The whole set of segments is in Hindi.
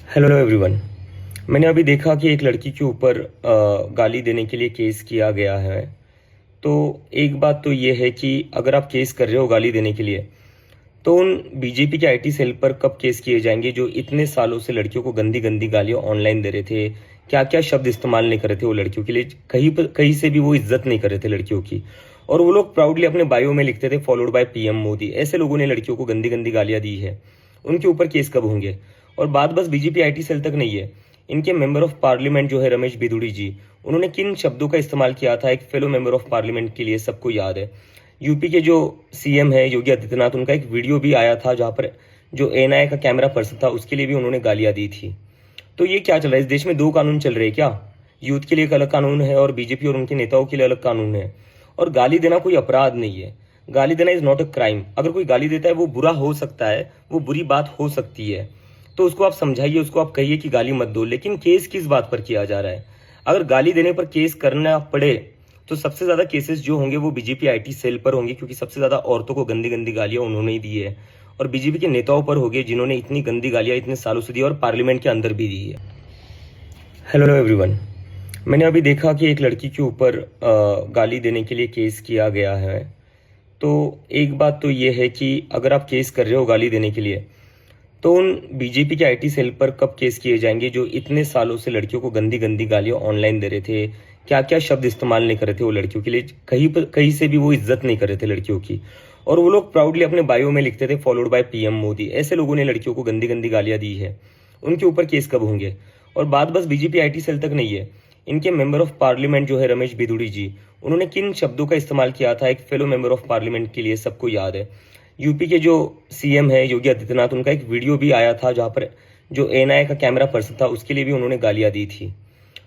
Hello everyone. मैंने अभी देखा कि एक लड़की के ऊपर गाली देने के लिए केस किया गया है। तो एक बात तो ये है कि अगर आप केस कर रहे हो गाली देने के लिए, तो उन बीजेपी के आईटी सेल पर कब केस किए जाएंगे जो इतने सालों से लड़कियों को गंदी गंदी गालियां ऑनलाइन दे रहे थे। क्या क्या शब्द इस्तेमाल नहीं कर रहे थे वो लड़कियों के लिए, कहीं से भी वो इज्जत नहीं कर रहे थे लड़कियों की। और वो लोग प्राउडली अपने बायो में लिखते थे फॉलोड बाय पीएम मोदी। ऐसे लोगों ने लड़कियों को गंदी गंदी गालियां दी है, उनके ऊपर केस कब होंगे। और बात बस बीजेपी आईटी सेल तक नहीं है, इनके मेंबर ऑफ पार्लियामेंट जो है रमेश बिधूड़ी जी, उन्होंने किन शब्दों का इस्तेमाल किया था एक फेलो मेंबर ऑफ पार्लियामेंट के लिए सबको याद है। यूपी के जो सीएम है योगी आदित्यनाथ, उनका एक वीडियो भी आया था जहां पर जो एनआईए का कैमरा पर्सन था उसके लिए भी उन्होंने गालियां दी थी। तो ये क्या चल रहा है, इस देश में दो कानून चल रहे हैं क्या? यूथ के लिए एक अलग कानून है और बीजेपी और उनके नेताओं के लिए अलग कानून है। और गाली देना कोई अपराध नहीं है, गाली देना इज नॉट अ क्राइम। अगर कोई गाली देता है वो बुरा हो सकता है, वो बुरी बात हो सकती है, तो उसको आप समझाइए, उसको आप कहिए कि गाली मत दो। लेकिन केस किस बात पर किया जा रहा है? अगर गाली देने पर केस करना पड़े तो सबसे ज्यादा केसेस जो होंगे वो बीजेपी आईटी सेल पर होंगे, क्योंकि सबसे ज्यादा औरतों को गंदी गंदी गालियां उन्होंने ही दी है। और बीजेपी के नेताओं पर होंगे जिन्होंने इतनी गंदी गालियां इतने सालों से दी और पार्लियामेंट के अंदर भी दी है। Hello everyone. मैंने अभी देखा कि एक लड़की के ऊपर गाली देने के लिए केस किया गया है। तो एक बात तो ये है कि अगर आप केस कर रहे हो गाली देने के लिए, तो उन बीजेपी के आईटी सेल पर कब केस किए जाएंगे जो इतने सालों से लड़कियों को गंदी गंदी गालियां ऑनलाइन दे रहे थे। क्या क्या शब्द इस्तेमाल नहीं कर रहे थे वो लड़कियों के लिए, कहीं से भी वो इज्जत नहीं कर रहे थे लड़कियों की। और वो लोग प्राउडली अपने बायो में लिखते थे फॉलोड बाय पीएम मोदी। ऐसे लोगों ने लड़कियों को गंदी गंदी गालियां दी है, उनके ऊपर केस कब होंगे। और बात बस बीजेपी आईटी सेल तक नहीं है, इनके मेंबर ऑफ पार्लियामेंट जो है रमेश बिधूड़ी जी, उन्होंने किन शब्दों का इस्तेमाल किया था एक फेलो मेंबर ऑफ पार्लियामेंट के लिए सबको याद है। यूपी के जो सीएम है योगी आदित्यनाथ, उनका एक वीडियो भी आया था जहां पर जो एनआईए का कैमरा पर्सन था उसके लिए भी उन्होंने गालियां दी थी।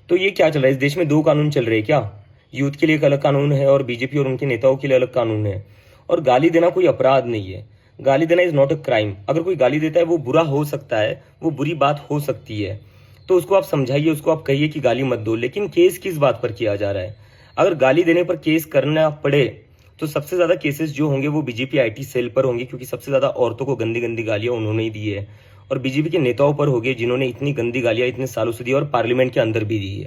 तो ये क्या चल रहा है, इस देश में दो कानून चल रहे हैं क्या? यूथ के लिए एक अलग कानून है और बीजेपी और उनके नेताओं के लिए अलग कानून है। और गाली देना कोई अपराध नहीं है, गाली देना इज नॉट अ क्राइम। अगर कोई गाली देता है वो बुरा हो सकता है, वो बुरी बात हो सकती है, तो उसको आप समझाइए, उसको आप कहिए कि गाली मत दो। लेकिन केस किस बात पर किया जा रहा है? अगर गाली देने पर केस करना पड़े तो सबसे ज्यादा केसेस जो होंगे वो बीजेपी आईटी सेल पर होंगे, क्योंकि सबसे ज्यादा औरतों को गंदी गंदी गालियां उन्होंने ही दी है। और बीजेपी के नेताओं पर होंगे जिन्होंने इतनी गंदी गालियां इतने सालों से दी और पार्लियामेंट के अंदर भी दी है।